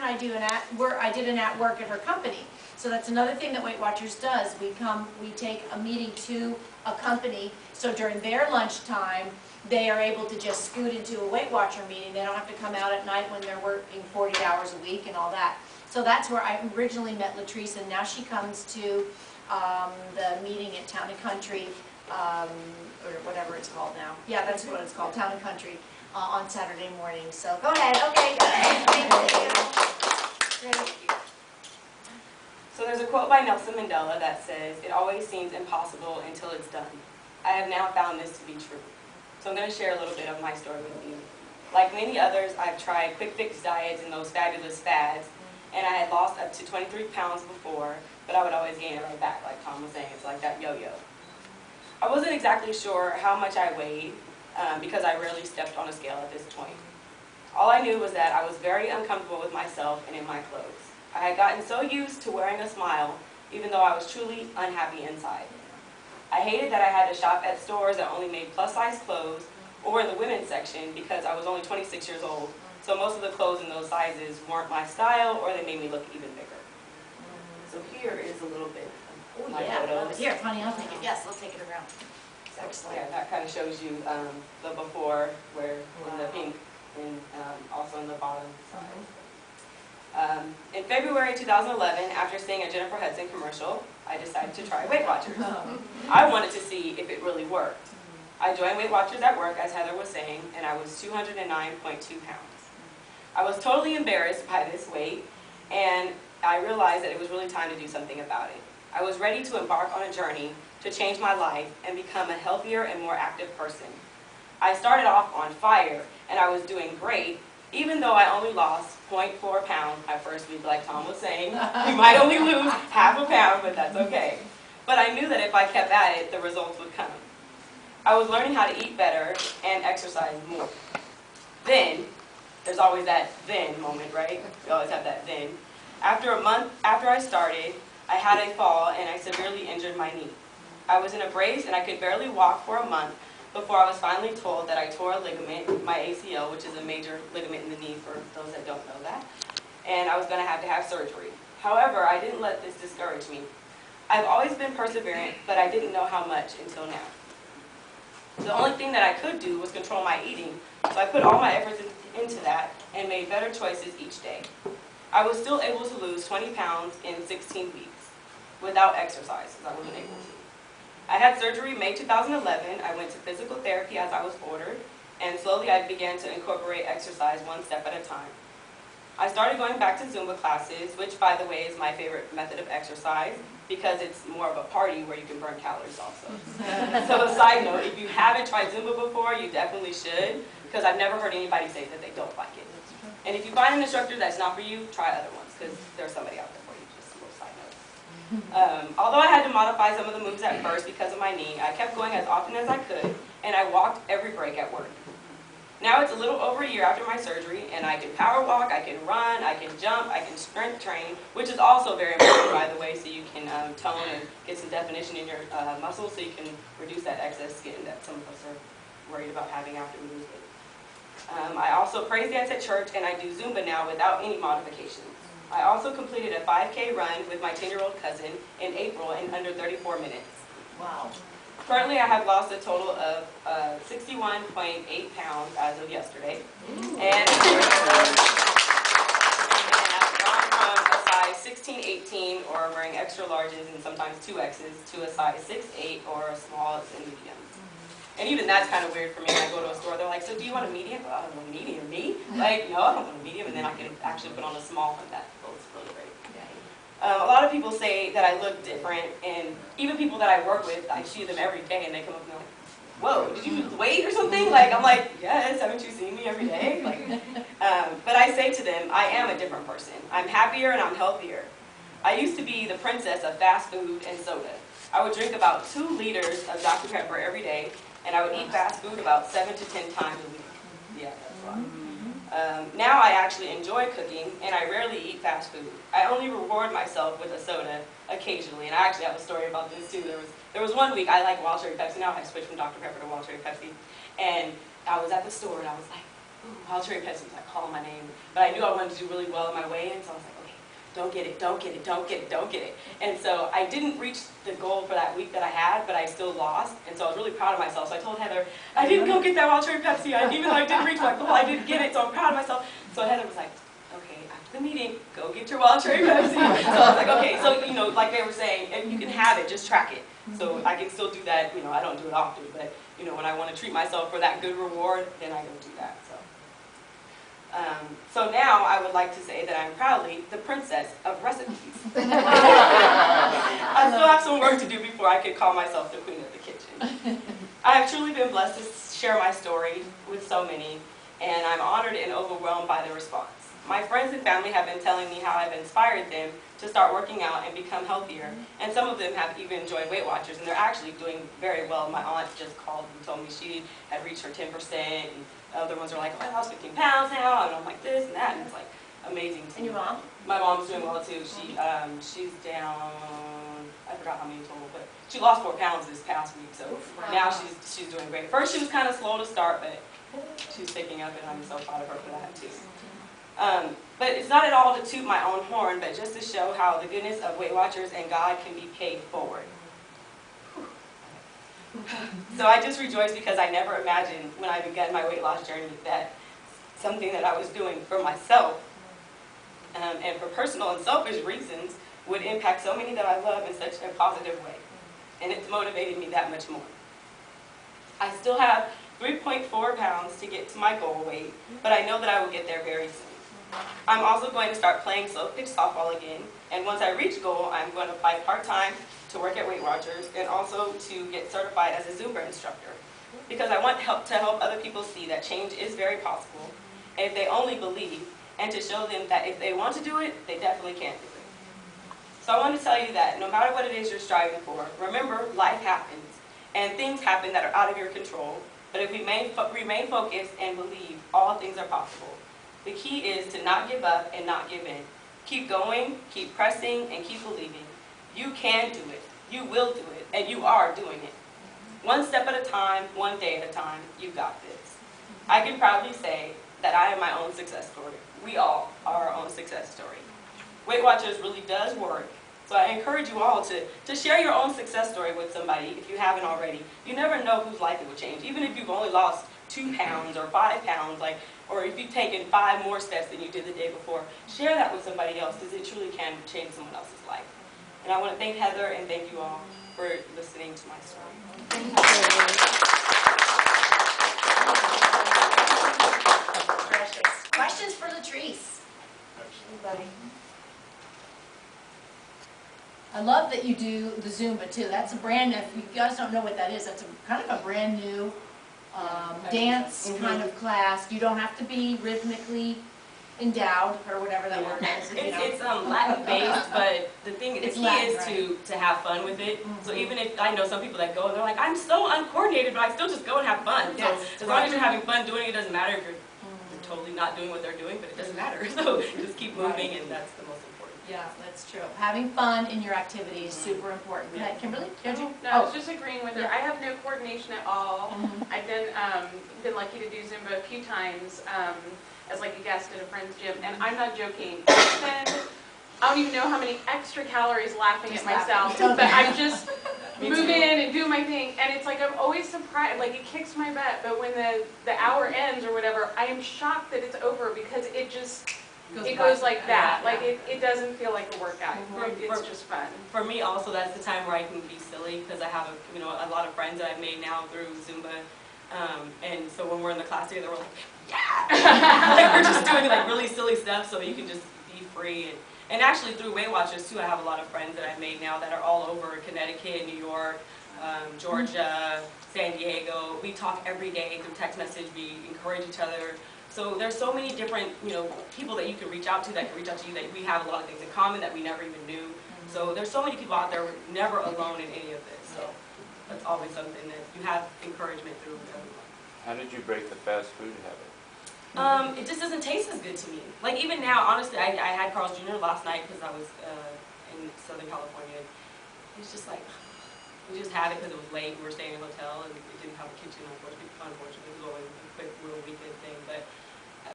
I did an at work at her company. So that's another thing that Weight Watchers does. We take a meeting to a company, so during their lunchtime, they are able to just scoot into a Weight Watcher meeting. They don't have to come out at night when they're working 40 hours a week and all that. So that's where I originally met Latrice, and now she comes to the meeting at Town and Country, or whatever it's called now. Yeah, that's what it's called, Town and Country, on Saturday morning. So go ahead. Okay, go ahead. Thank you. So there's a quote by Nelson Mandela that says, "It always seems impossible until it's done." I have now found this to be true. So I'm going to share a little bit of my story with you. Like many others, I've tried quick fix diets and those fabulous fads, and I had lost up to 23 pounds before, but I would always gain it right back, like Tom was saying. It's like that yo-yo. I wasn't exactly sure how much I weighed because I rarely stepped on a scale at this point. All I knew was that I was very uncomfortable with myself and in my clothes. I had gotten so used to wearing a smile, even though I was truly unhappy inside. I hated that I had to shop at stores that only made plus-size clothes or in the women's section because I was only 26 years old, so most of the clothes in those sizes weren't my style or they made me look even bigger. So here is a little bit of my photos. Here, honey, I'll take it. Yes, I'll take it around. So, yeah, that kind of shows you the before, where in the pink and also in the bottom side. In February 2011, after seeing a Jennifer Hudson commercial, I decided to try Weight Watchers. I wanted to see if it really worked. I joined Weight Watchers at work, as Heather was saying, and I was 209.2 pounds. I was totally embarrassed by this weight, and I realized that it was really time to do something about it. I was ready to embark on a journey to change my life and become a healthier and more active person. I started off on fire, and I was doing great, even though I only lost 0.4 pounds my first week, like Tom was saying. You might only lose half a pound, but that's okay. But I knew that if I kept at it, the results would come. I was learning how to eat better and exercise more. Then, there's always that then moment, right? We always have that then. After a month after I started, I had a fall and I severely injured my knee. I was in a brace and I could barely walk for a month before I was finally told that I tore a ligament, my ACL, which is a major ligament in the knee for those that don't know that, and I was going to have surgery. However, I didn't let this discourage me. I've always been perseverant, but I didn't know how much until now. The only thing that I could do was control my eating, so I put all my efforts into that and made better choices each day. I was still able to lose 20 pounds in 16 weeks without exercise, because I wasn't able to. I had surgery May 2011. I went to physical therapy as I was ordered, and slowly I began to incorporate exercise one step at a time. I started going back to Zumba classes, which, by the way, is my favorite method of exercise because it's more of a party where you can burn calories also. So a side note, if you haven't tried Zumba before, you definitely should, because I've never heard anybody say that they don't like it. And if you find an instructor that's not for you, try other ones, because there's somebody out there for you, just a little side note. Although I had to modify some of the moves at first because of my knee, I kept going as often as I could, and I walked every break at work. Now it's a little over a year after my surgery, and I can power walk, I can run, I can jump, I can strength train, which is also very important, by the way, so you can tone and get some definition in your muscles so you can reduce that excess skin that some of us are worried about having after we lose weight. I also praise dance at church, and I do Zumba now without any modifications. I also completed a 5K run with my 10-year-old cousin in April in under 34 minutes. Wow. Currently, I have lost a total of 61.8 pounds as of yesterday. And I've gone from a size 16, 18, or wearing extra larges and sometimes 2Xs, to a size 6, 8, or a small and medium. And even that's kind of weird for me when I go to a store. They're like, so do you want a medium? Oh, I don't want a medium. Me? Like, no, I don't want a medium. And then I can actually put on a small one that feels really great. A lot of people say that I look different, and even people that I work with, I see them every day, and they come up and they're like, whoa, did you lose weight or something? Like, I'm like, yes, haven't you seen me every day? Like, but I say to them, I am a different person. I'm happier and I'm healthier. I used to be the princess of fast food and soda. I would drink about 2 liters of Dr. Pepper every day, and I would eat fast food about 7 to 10 times a week. Yeah, that's a lot. Now I actually enjoy cooking, and I rarely eat fast food. I only reward myself with a soda occasionally, and I actually have a story about this too. There was one week I like Wild Cherry Pepsi. Now I switched from Dr. Pepper to Wild Cherry Pepsi, and I was at the store and I was like, ooh, Wild Cherry Pepsi was like calling my name. But I knew I wanted to do really well in my way, and so I was like, okay, don't get it, don't get it, don't get it, don't get it. And so I didn't reach the goal for that week that I had, but I still lost. And so I was really proud of myself. So I told Heather, I didn't go get that Wild Cherry Pepsi. Even though I didn't reach my goal, I didn't get it. So I'm proud of myself. So Heather was like, okay, after the meeting, go get your Wild Cherry Pepsi. So I was like, okay. So, you know, like they were saying, if you can have it, just track it. So I can still do that. You know, I don't do it often, but, you know, when I want to treat myself for that good reward, then I go do that. So now I would like to say that I'm proudly the princess of recipes. I still have some work to do before I could call myself the queen of the kitchen. I have truly been blessed to share my story with so many, and I'm honored and overwhelmed by the response. My friends and family have been telling me how I've inspired them to start working out and become healthier, and some of them have even joined Weight Watchers, and they're actually doing very well. My aunt just called and told me she had reached her 10%, and other ones are like, oh, I lost 15 pounds now, and I'm like this and that, and it's like amazing. And your mom? My mom's doing well too. She's down, I forgot how many total, but she lost 4 pounds this past week, so now she's doing great. First she was kind of slow to start, but she's picking up, and I'm so proud of her for that too. But it's not at all to toot my own horn, but just to show how the goodness of Weight Watchers and God can be paid forward. So I just rejoice because I never imagined when I began my weight loss journey that something that I was doing for myself and for personal and selfish reasons would impact so many that I love in such a positive way. And it's motivated me that much more. I still have 3.4 pounds to get to my goal weight, but I know that I will get there very soon. I'm also going to start playing slow-pitch softball again, and once I reach goal, I'm going to apply part-time to work at Weight Watchers and also to get certified as a Zumba instructor, because I want to help other people see that change is very possible if they only believe, and to show them that if they want to do it, they definitely can do it. So I want to tell you that no matter what it is you're striving for, remember life happens and things happen that are out of your control, but if we remain focused and believe, all things are possible. The key is to not give up and not give in. Keep going, keep pressing, and keep believing. You can do it, you will do it, and you are doing it. One step at a time, one day at a time, you got this. I can proudly say that I am my own success story. We all are our own success story. Weight Watchers really does work, so I encourage you all to share your own success story with somebody if you haven't already. You never know whose life it will change, even if you've only lost 2 pounds or 5 pounds, or if you've taken 5 more steps than you did the day before. Share that with somebody else, because it truly can change someone else's life. And I want to thank Heather and thank you all for listening to my story. Thank you. Precious. Questions for Latrice? Anybody? I love that you do the Zumba too. That's a brand new, if you guys don't know what that is, that's kind of a brand new dance kind of class. You don't have to be rhythmically endowed or whatever that word is. It's Latin based, but the key is Latin, to have fun with it. So even if I know some people that go and they're like, I'm so uncoordinated, but I still just go and have fun. So as long as you're having fun doing it, it doesn't matter if you're totally not doing what they're doing, but it doesn't matter. So just keep moving, and that's the most important. Yeah, that's true. Having fun in your activity is super important. Yeah. Kimberly, did you? No, I was just agreeing with her. I have no coordination at all. I've been lucky to do Zumba a few times as like a guest at a friend's gym, and I'm not joking. I don't even know how many extra calories laughing at myself, but I'm just moving and doing my thing, and it's like I'm always surprised, like it kicks my butt, but when the hour ends or whatever, I am shocked that it's over because it just goes like that. Like it doesn't feel like a workout. It's just fun. For me also, that's the time where I can be silly, because I have a lot of friends that I've made now through Zumba. And so when we're in the class together, we're like, yeah! Like we're just doing like really silly stuff so you can just be free. And actually through Weight Watchers too, I have a lot of friends that I've made now that are all over Connecticut, New York, Georgia, San Diego. We talk every day through text message, we encourage each other. So there's so many different, people that you can reach out to that can reach out to you, that we have a lot of things in common that we never even knew. So there's so many people out there never alone in any of this. So that's always something that you have encouragement through everyone. How did you break the fast food habit? It just doesn't taste as good to me. Like even now, honestly, I had Carl's Jr. last night because I was in Southern California. It's just like, we just had it because it was late. We were staying in a hotel and we didn't have a kitchen, unfortunately. It was only a quick little weekend thing. But